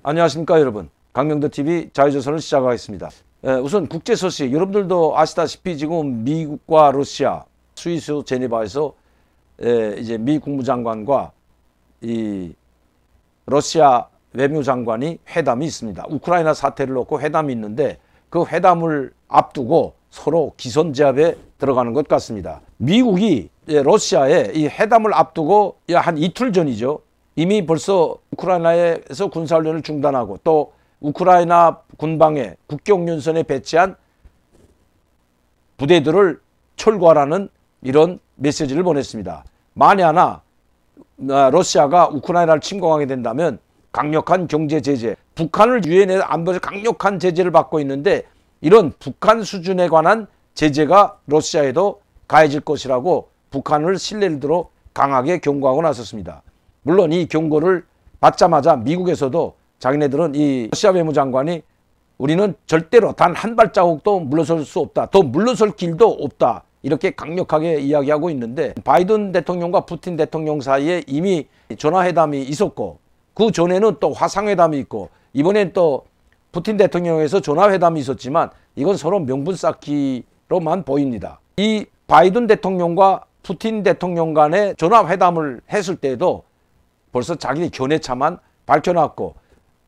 안녕하십니까 여러분. 강명도TV 자유조선을 시작하겠습니다. 우선 국제 소식, 여러분들도 아시다시피 지금 미국과 러시아 스위스 제네바에서 이제 미 국무장관과 이 러시아 외무장관이 회담이 있습니다. 우크라이나 사태를 놓고 회담이 있는데 그 회담을 앞두고 서로 기선제압에 들어가는 것 같습니다. 미국이 러시아에 이 회담을 앞두고 한 이틀 전이죠. 이미 벌써 우크라이나에서 군사훈련을 중단하고 또 우크라이나 군방에 국경연선에 배치한 부대들을 철거하라는 이런 메시지를 보냈습니다. 만에 하나 러시아가 우크라이나를 침공하게 된다면 강력한 경제 제재, 북한을 유엔에 안보에서 강력한 제재를 받고 있는데 이런 북한 수준에 관한 제재가 러시아에도 가해질 것이라고 북한을 신뢰를 들어 강하게 경고하고 나섰습니다. 물론 이 경고를 받자마자 미국에서도 자기네들은 이 러시아 외무장관이 우리는 절대로 단 한 발자국도 물러설 수 없다. 더 물러설 길도 없다. 이렇게 강력하게 이야기하고 있는데 바이든 대통령과 푸틴 대통령 사이에 이미 전화회담이 있었고 그 전에는 또 화상회담이 있고 이번엔 또 푸틴 대통령에서 전화회담이 있었지만 이건 서로 명분 쌓기로만 보입니다. 이 바이든 대통령과 푸틴 대통령 간의 전화회담을 했을 때도 벌써 자기 견해차만 밝혀놨고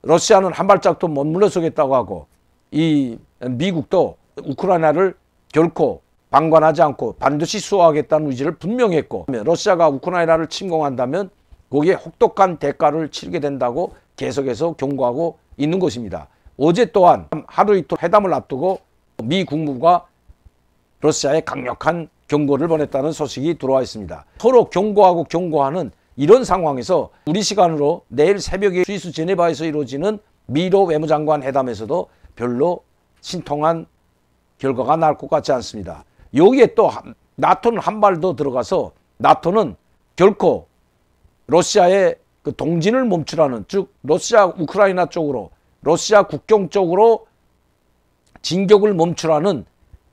러시아는 한 발짝도 못 물러서겠다고 하고 이 미국도 우크라이나를 결코 방관하지 않고 반드시 수호하겠다는 의지를 분명히 했고 러시아가 우크라이나를 침공한다면 거기에 혹독한 대가를 치르게 된다고 계속해서 경고하고 있는 것입니다. 어제 또한 하루 이틀 회담을 앞두고 미 국무부가 러시아에 강력한 경고를 보냈다는 소식이 들어와 있습니다. 서로 경고하고 경고하는 이런 상황에서 우리 시간으로 내일 새벽에 스위스 제네바에서 이루어지는 미로 외무장관 회담에서도 별로 신통한 결과가 날 것 같지 않습니다. 여기에 또 나토는 한 발 더 들어가서 나토는 결코 러시아의 그 동진을 멈추라는, 즉 러시아 우크라이나 쪽으로 러시아 국경 쪽으로 진격을 멈추라는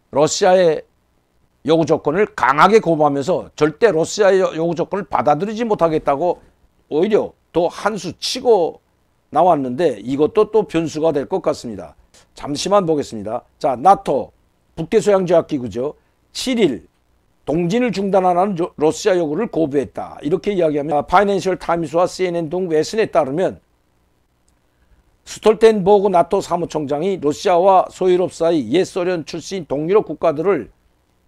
러시아의 요구 조건을 강하게 거부하면서 절대 러시아의 요구 조건을 받아들이지 못하겠다고 오히려 더 한 수 치고 나왔는데 이것도 또 변수가 될 것 같습니다. 잠시만 보겠습니다. 자, 나토 북대서양조약기구죠. 7일 동진을 중단하라는 러시아 요구를 거부했다. 이렇게 이야기하면 파이낸셜 타임스와 CNN 등 외신에 따르면 스톨텐버그 나토 사무총장이 러시아와 소유럽 사이 옛 소련 출신 동유럽 국가들을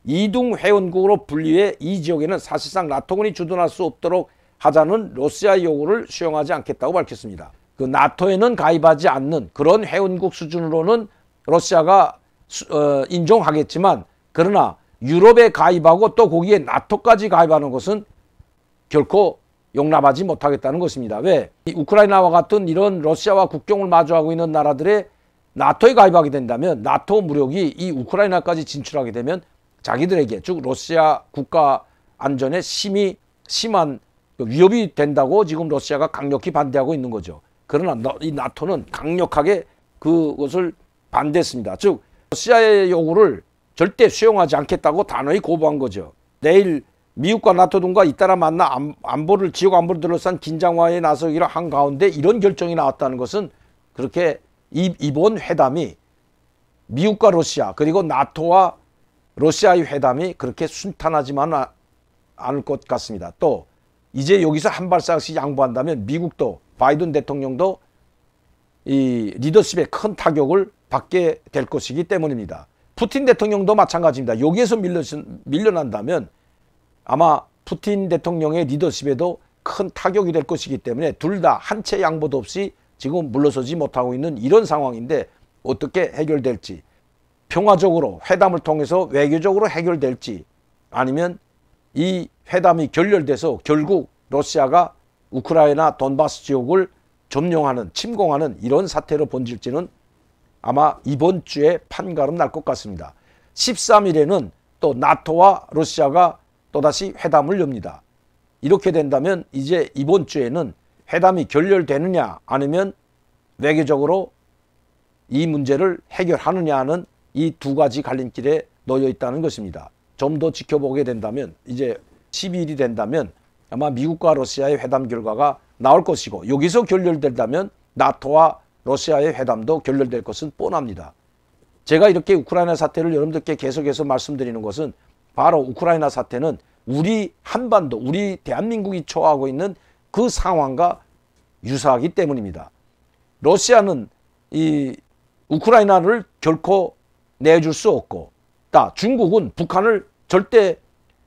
이등 회원국으로 분리해 이 지역에는 사실상 나토군이 주둔할 수 없도록 하자는 러시아 요구를 수용하지 않겠다고 밝혔습니다. 그 나토에는 가입하지 않는 그런 회원국 수준으로는 러시아가 인정하겠지만 그러나 유럽에 가입하고 또 거기에 나토까지 가입하는 것은 결코 용납하지 못하겠다는 것입니다. 왜? 이 우크라이나와 같은 이런 러시아와 국경을 마주하고 있는 나라들의 나토에 가입하게 된다면 나토 무력이 이 우크라이나까지 진출하게 되면 자기들에게 즉 러시아 국가 안전에 심한 위협이 된다고 지금 러시아가 강력히 반대하고 있는 거죠. 그러나 이 나토는 강력하게 그것을 반대했습니다. 즉 러시아의 요구를 절대 수용하지 않겠다고 단호히 거부한 거죠. 내일 미국과 나토 등과 잇따라 만나 지역 안보를 둘러싼 긴장화에 나서기로 한 가운데 이런 결정이 나왔다는 것은 그렇게 이번 회담이 미국과 러시아 그리고 나토와 러시아의 회담이 그렇게 순탄하지만 않을 것 같습니다. 또 이제 여기서 한 발짝씩 양보한다면 미국도 바이든 대통령도 이 리더십에 큰 타격을 받게 될 것이기 때문입니다. 푸틴 대통령도 마찬가지입니다. 여기에서 밀려난다면 아마 푸틴 대통령의 리더십에도 큰 타격이 될 것이기 때문에 둘 다 한 채 양보도 없이 지금 물러서지 못하고 있는 이런 상황인데 어떻게 해결될지 평화적으로 회담을 통해서 외교적으로 해결될지 아니면 이 회담이 결렬돼서 결국 러시아가 우크라이나 돈바스 지역을 점령하는 침공하는 이런 사태로 번질지는 아마 이번 주에 판가름 날 것 같습니다. 13일에는 또 나토와 러시아가 또다시 회담을 엽니다. 이렇게 된다면 이제 이번 주에는 회담이 결렬되느냐 아니면 외교적으로 이 문제를 해결하느냐 하는 이 두 가지 갈림길에 놓여 있다는 것입니다. 좀 더 지켜보게 된다면 이제 12일이 된다면 아마 미국과 러시아의 회담 결과가 나올 것이고 여기서 결렬된다면 나토와 러시아의 회담도 결렬될 것은 뻔합니다. 제가 이렇게 우크라이나 사태를 여러분들께 계속해서 말씀드리는 것은 바로 우크라이나 사태는 우리 한반도, 우리 대한민국이 처하고 있는 그 상황과 유사하기 때문입니다. 러시아는 이 우크라이나를 결코 내줄 수 없고, 중국은 북한을 절대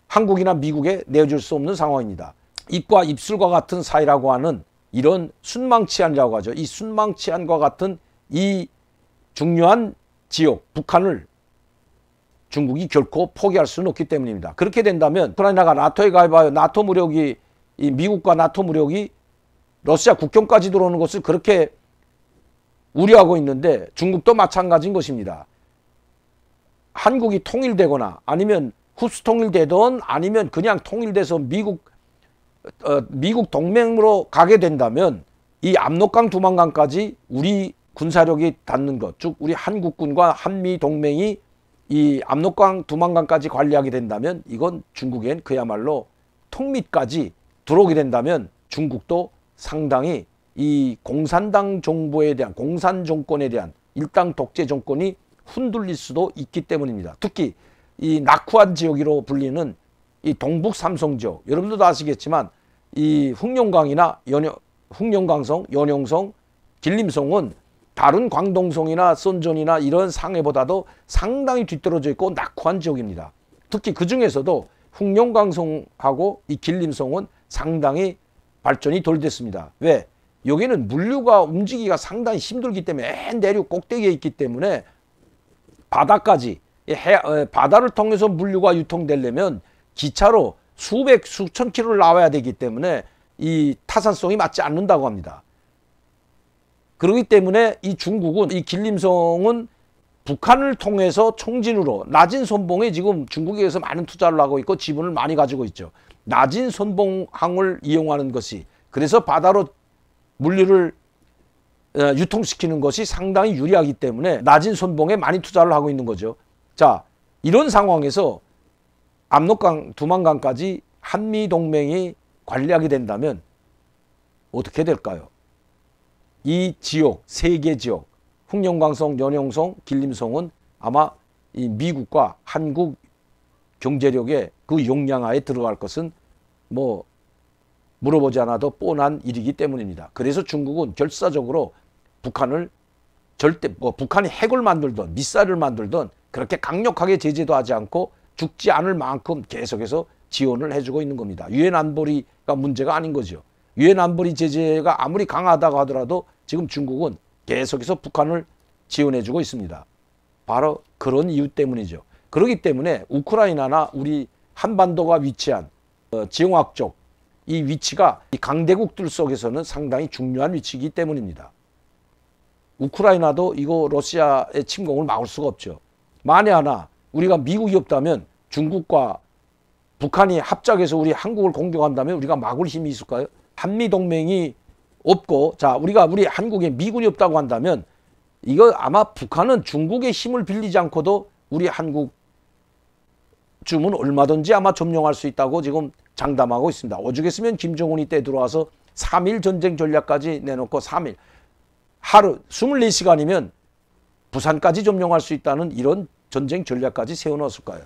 한국이나 미국에 내줄 수 없는 상황입니다. 입과 입술과 같은 사이라고 하는 이런 순망치안이라고 하죠. 이 순망치안과 같은 이 중요한 지역, 북한을 중국이 결코 포기할 수는 없기 때문입니다. 그렇게 된다면 우크라이나가 나토에 가입하여 나토 무력이, 이 미국과 나토 무력이 러시아 국경까지 들어오는 것을 그렇게 우려하고 있는데 중국도 마찬가지인 것입니다. 한국이 통일되거나 아니면 흡수 통일되던 아니면 그냥 통일돼서 미국 동맹으로 가게 된다면 이 압록강 두만강까지 우리 군사력이 닿는 것, 즉 우리 한국군과 한미 동맹이 이 압록강 두만강까지 관리하게 된다면 이건 중국엔 그야말로 턱밑까지 들어오게 된다면 중국도 상당히 이 공산당 정부에 대한, 공산 정권에 대한 일당 독재 정권이 흔들릴 수도 있기 때문입니다. 특히 이 낙후한 지역으로 불리는 이 동북 삼성 지역, 여러분들도 아시겠지만 이 흑룡강이나 흑룡강성, 연용성, 길림성은 다른 광동성이나 선전이나 이런 상해보다도 상당히 뒤떨어져 있고 낙후한 지역입니다. 특히 그 중에서도 흑룡강성하고 이 길림성은 상당히 발전이 덜 됐습니다. 왜? 여기는 물류가 움직이기가 상당히 힘들기 때문에 맨 내륙 꼭대기에 있기 때문에 바다까지, 바다를 통해서 물류가 유통되려면 기차로 수천 킬로를 나와야 되기 때문에 이 타산성이 맞지 않는다고 합니다. 그렇기 때문에 이 중국은, 이 길림성은 북한을 통해서 총진으로 낮은 선봉에 지금 중국에서 많은 투자를 하고 있고 지분을 많이 가지고 있죠. 낮은 선봉항을 이용하는 것이, 그래서 바다로 물류를 유통시키는 것이 상당히 유리하기 때문에 낮은 선봉에 많이 투자를 하고 있는 거죠. 자, 이런 상황에서 압록강, 두만강까지 한미동맹이 관리하게 된다면 어떻게 될까요? 이 지역, 세 개 지역, 흑룡강성, 연용성, 길림성은 아마 이 미국과 한국 경제력의 그 용량하에 들어갈 것은 뭐 물어보지 않아도 뻔한 일이기 때문입니다. 그래서 중국은 결사적으로 북한을 절대, 북한이 핵을 만들든 미사일을 만들든 그렇게 강력하게 제재도 하지 않고 죽지 않을 만큼 계속해서 지원을 해주고 있는 겁니다. 유엔 안보리가 문제가 아닌 거죠. 유엔 안보리 제재가 아무리 강하다고 하더라도 지금 중국은 계속해서 북한을 지원해주고 있습니다. 바로 그런 이유 때문이죠. 그렇기 때문에 우크라이나나 우리 한반도가 위치한 지형학적 이 위치가 이 강대국들 속에서는 상당히 중요한 위치이기 때문입니다. 우크라이나도 이거 러시아의 침공을 막을 수가 없죠. 만에 하나 우리가 미국이 없다면 중국과 북한이 합작해서 우리 한국을 공격한다면 우리가 막을 힘이 있을까요? 한미동맹이 없고, 자, 우리 한국에 미군이 없다고 한다면 이거 아마 북한은 중국의 힘을 빌리지 않고도 우리 한국 쯤은 얼마든지 아마 점령할 수 있다고 지금 장담하고 있습니다. 오죽했으면 김정은이 때 들어와서 3일 전쟁 전략까지 내놓고 3일, 하루 24시간이면 부산까지 점령할 수 있다는 이런 전쟁 전략까지 세워놓았을까요?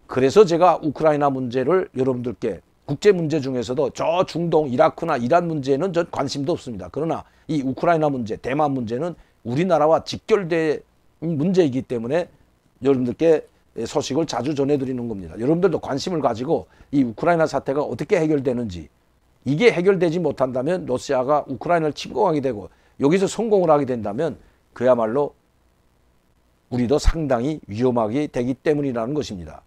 그래서 제가 우크라이나 문제를 여러분들께 국제 문제 중에서도 저 중동, 이라크나 이란 문제는 전 관심도 없습니다. 그러나 이 우크라이나 문제, 대만 문제는 우리나라와 직결된 문제이기 때문에 여러분들께 소식을 자주 전해드리는 겁니다. 여러분들도 관심을 가지고 이 우크라이나 사태가 어떻게 해결되는지, 이게 해결되지 못한다면 러시아가 우크라이나를 침공하게 되고 여기서 성공을 하게 된다면 그야말로 우리도 상당히 위험하게 되기 때문이라는 것입니다.